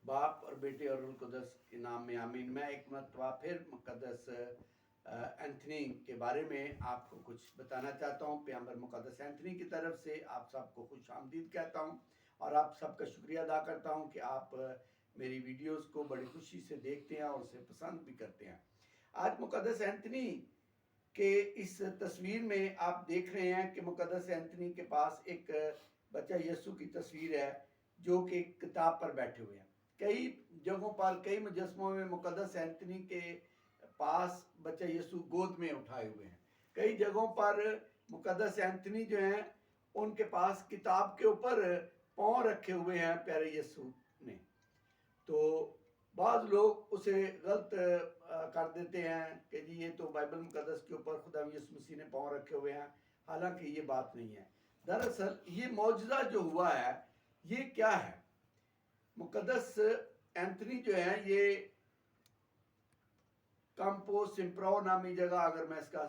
बाप और बेटे और रूह कुदस के नाम में आमीन। मैं एक मरतबा फिर मुकद्दस एंथनी के बारे में आपको कुछ बताना चाहता हूँ। पैगंबर मुकद्दस एंथनी की तरफ से आप सबको खुश आमदीद कहता हूँ और आप सबका शुक्रिया अदा करता हूँ कि आप मेरी वीडियोस को बड़ी खुशी से देखते हैं और उसे पसंद भी करते हैं। आज मुकद्दस एंथनी के इस तस्वीर में आप देख रहे हैं कि मुकद्दस एंथनी के पास एक बच्चा यीशु की तस्वीर है जो कि किताब पर बैठे हुए हैं। कई जगहों पर कई मुजस्मों में मुकद्दस एंथनी के पास बच्चा यीशु गोद में उठाए हुए हैं। कई जगहों पर मुकद्दस एंथनी जो हैं उनके पास किताब के ऊपर पाँव रखे हुए हैं प्यारे यीशु ने। तो बाज़ लोग उसे गलत कर देते हैं कि जी ये तो बाइबल मुकद्दस के ऊपर खुदा यीशु मसीह ने पाँव रखे हुए हैं, हालांकि ये बात नहीं है। दरअसल ये मौजज़ा जो हुआ है ये क्या है? मुकद्दस एंथनी जो है ये कैंपो सिम्प्रो नामी जगह, अगर मैं इसका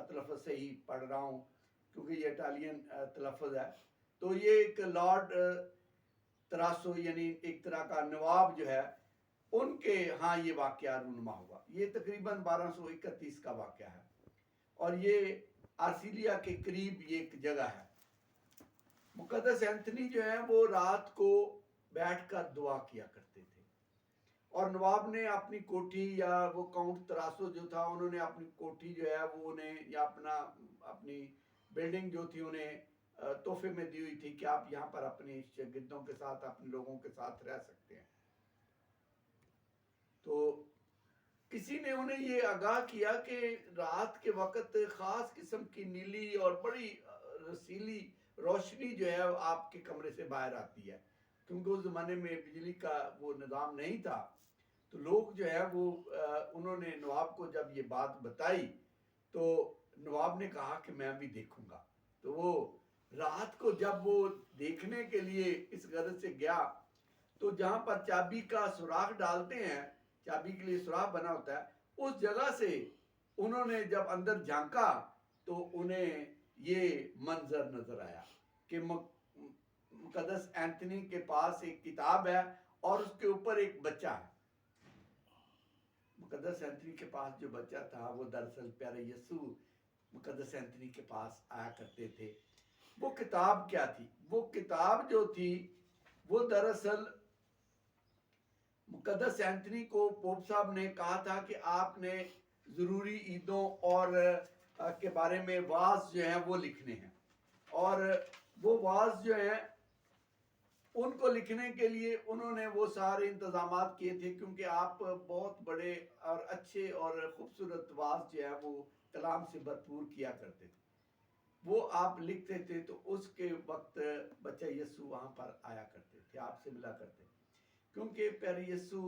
तलफ़्फ़ुज़ सही पढ़ रहा हूँ क्योंकि ये इटालियन तलफ़्फ़ुज़ है, तो ये एक लॉर्ड तरासो यानी एक तरह का नवाब जो है उनके हाँ ये वाक़या रूनुमा हुआ। ये तकरीबन 1231 का वाक़या है और ये आर्सिलिया के करीब ये एक जगह है। मुकद्दस एंथनी जो है वो रात को बैठकर दुआ किया करते थे और नवाब ने अपनी कोठी या वो काउंट तरासो जो था उन्होंने अपनी कोठी जो है वो उन्हें या अपनी बिल्डिंग जो थी उन्हें तोहफे में दी हुई थी कि आप यहाँ पर अपने शागिर्दों के साथ अपने लोगों के साथ रह सकते हैं। तो किसी ने उन्हें ये आगाह किया कि रात के वक्त ख़ास किस्म की नीली और बड़ी रसीली रोशनी जो है आपके कमरे से बाहर आती है, क्योंकि उस ज़माने में बिजली का वो निज़ाम नहीं था। तो लोग जो है वो उन्होंने नवाब को जब ये बात बताई तो नवाब ने कहा कि मैं भी देखूंगा। तो वो रात को जब वो देखने के लिए इस गरज से गया तो जहाँ पर चाबी का सुराख डालते हैं, चाबी के लिए सुराख बना होता है, उस जगह से उन्होंने जब अंदर झांका तो उन्हें ये मंजर नजर आया कि मुकद्दस एंथनी के पास एक किताब है और उसके ऊपर एक बच्चा है। मुकद्दस एंथनी के पास जो बच्चा था वो दरअसल प्यारे यीशु मुकद्दस एंथनी के पास आया करते थे। वो किताब क्या थी? वो किताब जो थी वो दरअसल मुकद्दस एंथनी को पोप साहब ने कहा था कि आपने ज़रूरी ईदों और के बारे में वाज जो हैं वो लिखने हैं और वो वाज जो हैं उनको लिखने के लिए उन्होंने वो सारे इंतजामात किए थे, क्योंकि आप बहुत बड़े और अच्छे और ख़ूबसूरत वाज जो है वो कलाम से भरपूर किया करते थे, वो आप लिखते थे। तो उसके वक्त बच्चा यीशु वहाँ पर आया करते थे, आपसे मिला करते, क्योंकि प्यारे यीशु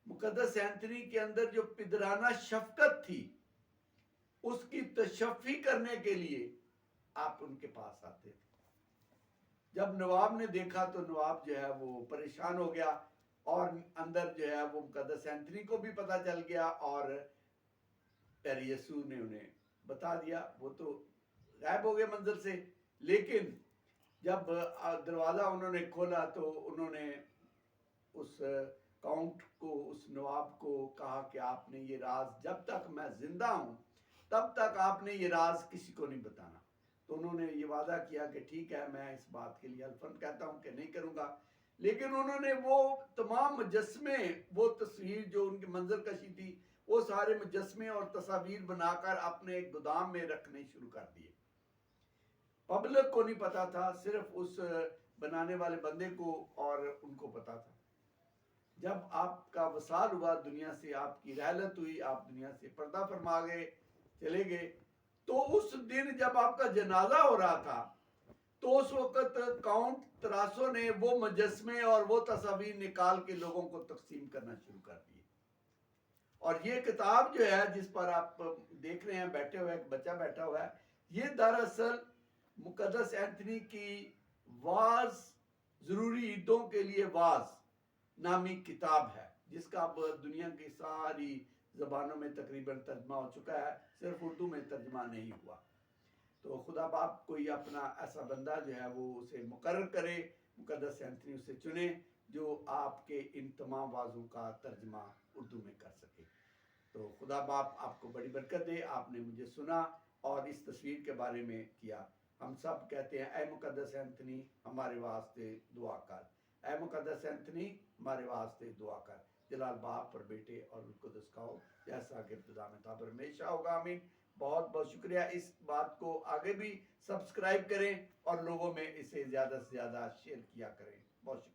मुकद्दस एंथनी के अंदर जो पिदराना शफकत थी उसकी तशफ़ी करने के लिए आप उनके पास आते थे। जब नवाब ने देखा तो नवाब जो है वो परेशान हो गया और अंदर जो है वो मुकद्दस एंथनी को भी पता चल गया और प्यारे यीशु ने उन्हें बता दिया। वो तो गायब हो गए मंजर से, लेकिन जब दरवाज़ा उन्होंने खोला तो उन्होंने उस काउंट को, उस नवाब को कहा कि आपने ये राज, जब तक मैं जिंदा हूँ तब तक आपने ये राज किसी को नहीं बताना। तो उन्होंने ये वादा किया कि ठीक है, मैं इस बात के लिए अल्फन कहता हूँ कि नहीं करूँगा। लेकिन उन्होंने वो तमाम मुजस्मे, वो तस्वीर जो उनकी मंजर कशी थी, वो सारे मुजस्मे और तस्वीर बनाकर अपने गोदाम में रखने शुरू कर दिए। पब्लिक को नहीं पता था, सिर्फ उस बनाने वाले बंदे को और उनको पता था। जब आपका वसाल हुआ दुनिया से, आपकी रहलत हुई, आप दुनिया से पर्दा फरमा गए, चले गए, तो उस दिन जब आपका जनाजा हो रहा था तो उस वक्त काउंट तरासो ने वो मुजस्मे और वो तस्वीर निकाल के लोगों को तकसीम करना शुरू कर दिए। और ये किताब जो है जिस पर आप देख रहे हैं बैठे हुए, एक बच्चा बैठा हुआ है, ये दरअसल मुकद्दस एंथनी की वाज, ज़रूरी ईदों के लिए वाज नामी किताब है, जिसका अब दुनिया की सारी ज़बानों में तकरीबन तर्जमा हो चुका है, सिर्फ उर्दू में तर्जमा नहीं हुआ। तो खुदा बाप कोई अपना ऐसा बंदा जो है वो उसे मुकर्रर करे मुकद्दस एंथनी उसे चुने जो आपके इन तमाम वाज़ों का तर्जमा उर्दू में कर सके। तो खुदा बाप आपको बड़ी बरकत दे। आपने मुझे सुना और इस तस्वीर के बारे में किया। हम सब कहते हैं ऐ मुकद्दस एंथनी हमारे वास्ते दुआ कर, ऐ मुकद्दस एंथनी हमारे वास्ते दुआ कर। जलाल बाप पर बेटे और कुदस का हो, जैसा कि इब्तिदा में था पर हमेशा होगा। आमीन। बहुत बहुत शुक्रिया। इस बात को आगे भी सब्सक्राइब करें और लोगों में इसे ज़्यादा से ज़्यादा शेयर किया करें। बहुत शुक्रिया।